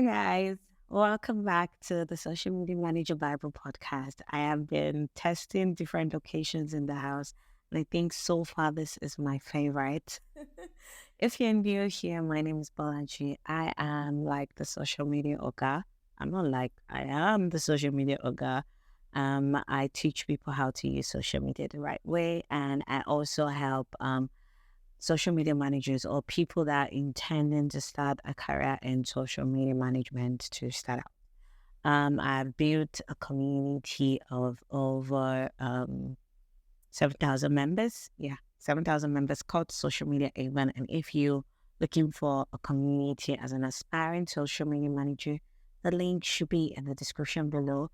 Guys, welcome back to the Social Media Manager Bible podcast. I have been testing different locations in the house, and I think so far this is my favorite. If you're new here, my name is Balaji. I am like the social media ogre. I'm not like I am the social media ogre. I teach people how to use social media the right way, and I also help social media managers or people that are intending to start a career in social media management to start out. I've built a community of over 7,000 members. Yeah, 7,000 members called Social Media Avon. And if you're looking for a community as an aspiring social media manager, the link should be in the description below.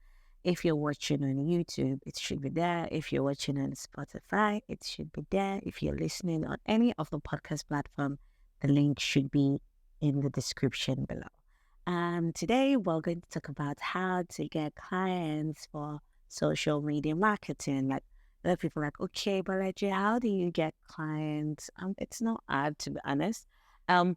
If you're watching on YouTube, it should be there. If you're watching on Spotify, it should be there. If you're listening on any of the podcast platform, the link should be in the description below. Today we're going to talk about how to get clients for social media marketing. Like a lot of people are like, okay, but Reggie, how do you get clients? It's not hard to be honest. Um,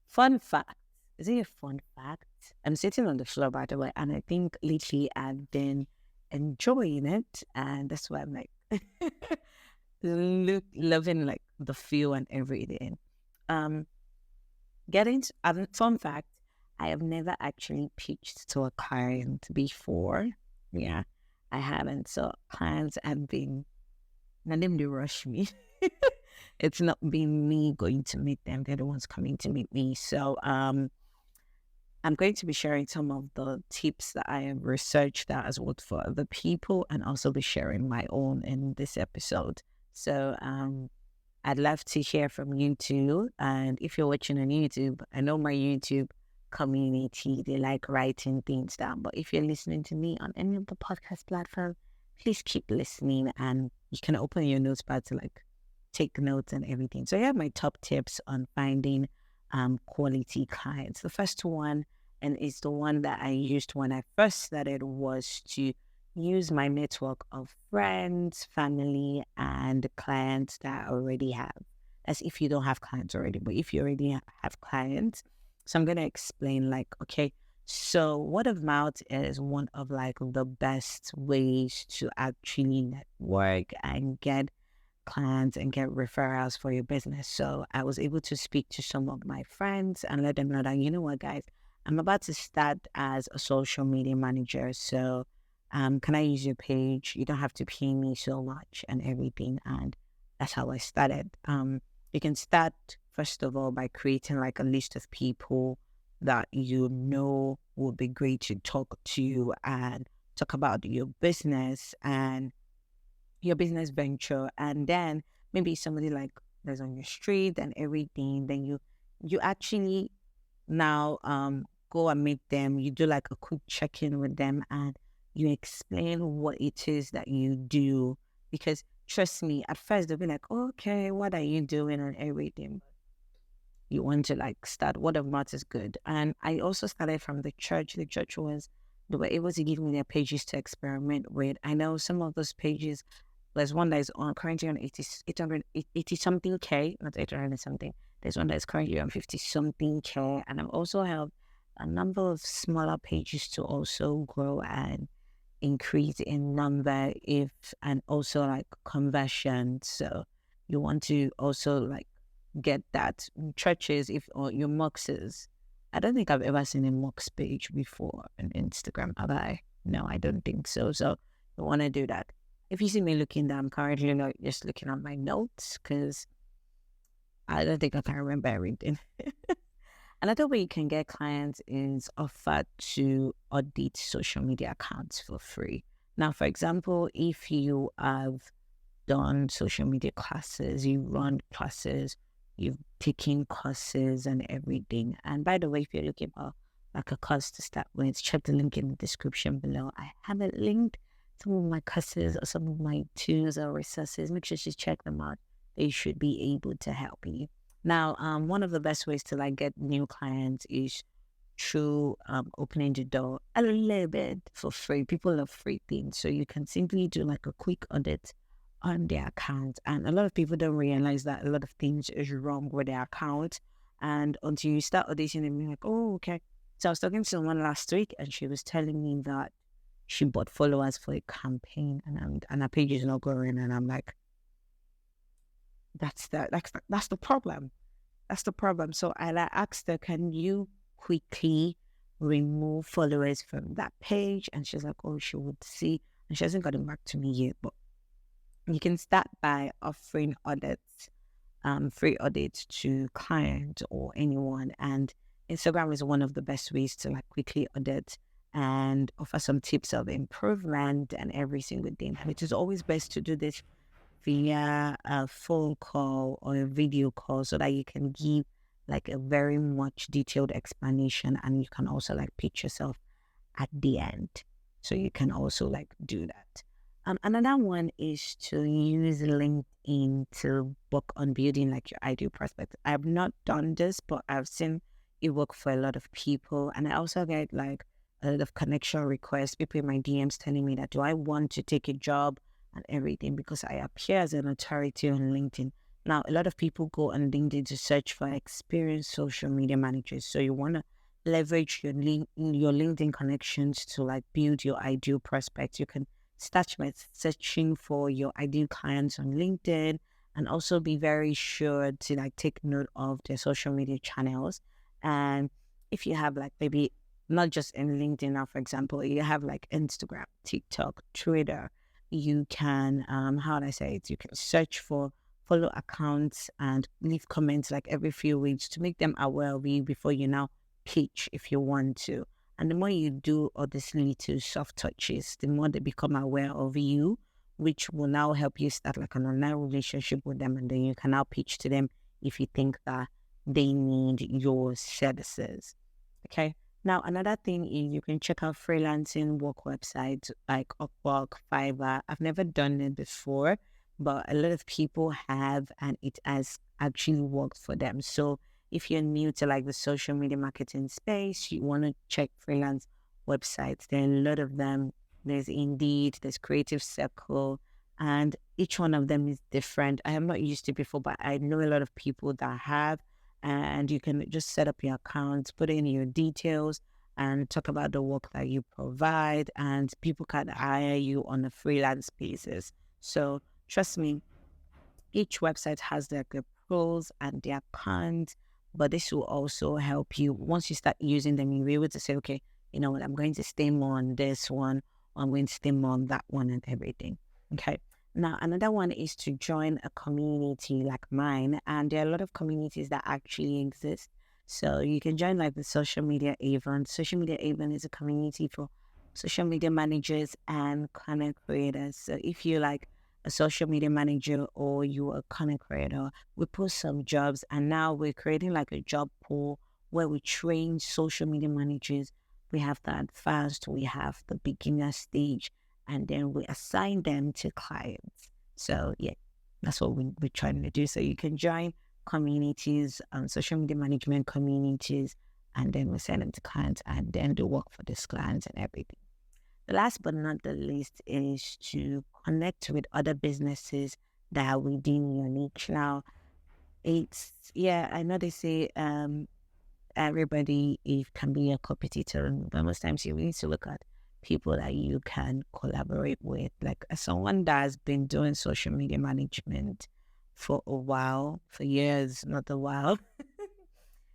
Fun fact. Is it a fun fact? I'm sitting on the floor, by the way, and I think lately I've been enjoying it, and that's why I'm like loving like the feel and everything. Um, fun fact. I have never actually pitched to a client before. Yeah, I haven't. So clients have been not them to rush me. It's not been me going to meet them. They're the ones coming to meet me. So I'm going to be sharing some of the tips that I have researched that has worked for other people and also be sharing my own in this episode. So I'd love to hear from you too. And if you're watching on YouTube, I know my YouTube community, they like writing things down. But if you're listening to me on any of the podcast platforms, please keep listening and you can open your notepad to like take notes and everything. So I have my top tips on finding quality clients. The first one, and it's the one that I used when I first started, was to use my network of friends, family, and clients that I already have. As if you don't have clients already, but if you already have clients. So I'm going to explain like, okay, so word of mouth is one of like the best ways to actually network and get clients and get referrals for your business. So I was able to speak to some of my friends and let them know that, you know what, guys, I'm about to start as a social media manager. So can I use your page? You don't have to pay me so much and everything. And that's how I started. You can start, first of all, by creating like a list of people that you know would be great to talk to and talk about your business and your business venture, and then maybe somebody like that's on your street and everything, then you actually now go and meet them. You do like a quick check-in with them and you explain what it is that you do, because trust me, at first they'll be like, okay, what are you doing and everything. You want to like start, word of mouth is good. And I also started from the church. The church was, they were able to give me their pages to experiment with. I know some of those pages, there's one that is on currently on 80 something K, not 800 and something. There's one that is currently on 50 something K. And I've also helped a number of smaller pages to also grow and increase in number if and also like conversion. So you want to also like get that churches if or your moxes. I don't think I've ever seen a mox page before on Instagram, have I? No, I don't think so. So you want to do that. If you see me looking down, I'm currently like just looking at my notes because I don't think I can remember everything. Another way you can get clients is offer to audit social media accounts for free. Now, for example, if you have done social media classes, you run classes, you've taken courses and everything. And by the way, if you're looking for like a course to start with, check the link in the description below. I haven't linked some of my courses or some of my tools or resources. Make sure you check them out. They should be able to help you. Now, one of the best ways to like get new clients is through opening the door a little bit for free. People love free things. So you can simply do like a quick audit on their account. And a lot of people don't realize that a lot of things is wrong with their account. And until you start auditing them, you're like, oh, okay. So I was talking to someone last week, and she was telling me that she bought followers for a campaign, and her page is not growing. And I'm like, that's the problem. That's the problem. So I like asked her, can you quickly remove followers from that page? And she's like, oh, she would see. And she hasn't gotten back to me yet, but you can start by offering audits, free audits to clients or anyone. And Instagram is one of the best ways to like quickly audit and offer some tips of improvement and every single day. And it is always best to do this via a phone call or a video call so that you can give like a very much detailed explanation, and you can also like pitch yourself at the end. So you can also like do that. Another one is to use LinkedIn to work on building like your ideal prospect. I've not done this, but I've seen it work for a lot of people. And I also get like a lot of connection requests, people in my DMs telling me that do I want to take a job and everything because I appear as an authority on LinkedIn. Now, a lot of people go on LinkedIn to search for experienced social media managers. So you want to leverage your LinkedIn connections to like build your ideal prospects. You can start by searching for your ideal clients on LinkedIn, and also be very sure to like take note of their social media channels. And if you have like maybe not just in LinkedIn now, for example, you have like Instagram, TikTok, Twitter, you can how do I say it? You can search for follow accounts and leave comments like every few weeks to make them aware of you before you now pitch if you want to. And the more you do all these little soft touches, the more they become aware of you, which will now help you start like an online relationship with them. And then you can now pitch to them if you think that they need your services. Okay. Now, another thing is you can check out freelancing work websites like Upwork, Fiverr. I've never done it before, but a lot of people have, and it has actually worked for them. So if you're new to like the social media marketing space, you want to check freelance websites. There are a lot of them. There's Indeed, there's Creative Circle, and each one of them is different. I have not used it before, but I know a lot of people that have. And you can just set up your account, put in your details, and talk about the work that you provide, and people can hire you on a freelance basis. So trust me, each website has their pros and their cons, but this will also help you. Once you start using them, you'll be able to say, okay, you know what, I'm going to stay more on this one, or I'm going to stay more on that one, and everything. Okay. Now, another one is to join a community like mine, and there are a lot of communities that actually exist. So you can join like the Social Media Avon. Social Media Avon is a community for social media managers and content creators. So if you like a social media manager or you are a content creator, we post some jobs, and now we're creating like a job pool where we train social media managers. We have the advanced, we have the beginner stage, and then we assign them to clients. So yeah, that's what we're trying to do. So you can join communities, social media management communities, and then we send them to clients, and then they work for these clients and everything. The last but not the least is to connect with other businesses that are within your niche. Now, I know they say everybody it can be a competitor, but most times you need to look at people that you can collaborate with. Like as someone that has been doing social media management for a while, for years, not a while,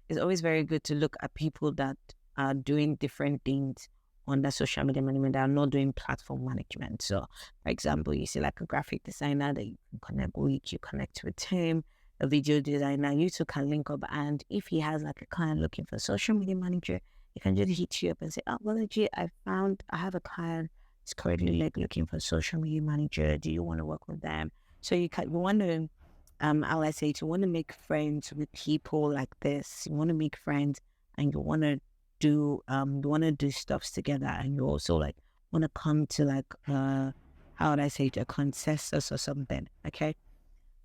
it's always very good to look at people that are doing different things on the social media management that are not doing platform management. So, for example, you see like a graphic designer that you can connect with, you connect with him, a video designer, you two can link up. And if he has like a client looking for a social media manager, he can just hit you up and say, oh, well, legit, I have a client who's currently like looking for a social media manager. Do you want to work with them? So you want to how I say it, you want to make friends with people like this. You want to make friends, and you want to do stuffs together, and you also like want to come to like how would I say it, a consensus or something. Okay.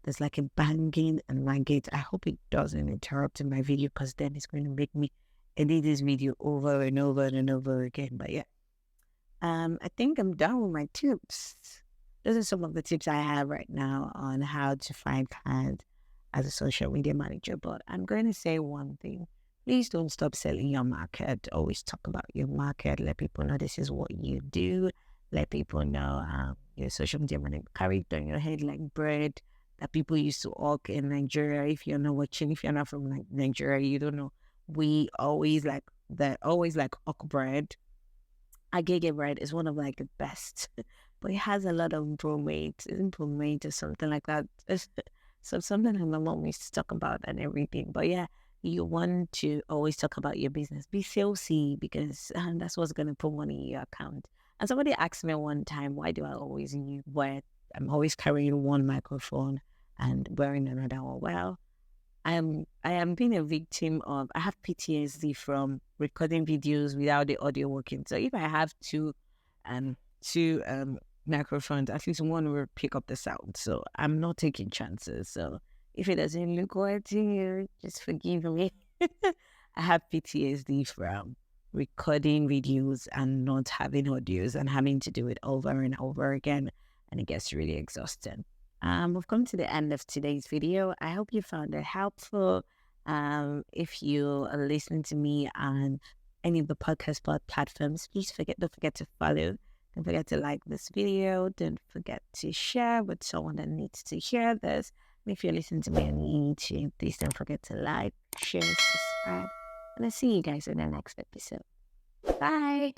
There's like a banging and langate. I hope it doesn't interrupt in my video, because then it's going to make me edit this video over and over and over again. But yeah. I think I'm done with my tips. Those are some of the tips I have right now on how to find clients as a social media manager. But I'm going to say one thing. please don't stop selling your market. Always talk about your market. Let people know this is what you do. Let people know your social media money carry it on your head like bread that people used to hawk in Nigeria. If you're not watching, if you're not from Nigeria, you don't know. We always like that. Always like hawk bread. Agege bread is one of like the best, but it has a lot of bromate, isn't bromate or something like that. So something that my mom used to talk about and everything. But yeah, you want to always talk about your business. Be salesy because that's what's gonna put money in your account. And somebody asked me one time, why do I always wear? I'm always carrying one microphone and wearing another one. Well, I am being a victim of, I have PTSD from recording videos without the audio working. So if I have two microphones, at least one will pick up the sound. So I'm not taking chances. So if it doesn't look good to you, just forgive me. I have PTSD from recording videos and not having audios and having to do it over and over again, and it gets really exhausting. We've come to the end of today's video. I hope you found it helpful. If you are listening to me on any of the podcast platforms, please don't forget to follow. Don't forget to like this video. Don't forget to share with someone that needs to hear this. And if you're listening to me on YouTube, please don't forget to like, share, subscribe. And I'll see you guys in the next episode. Bye.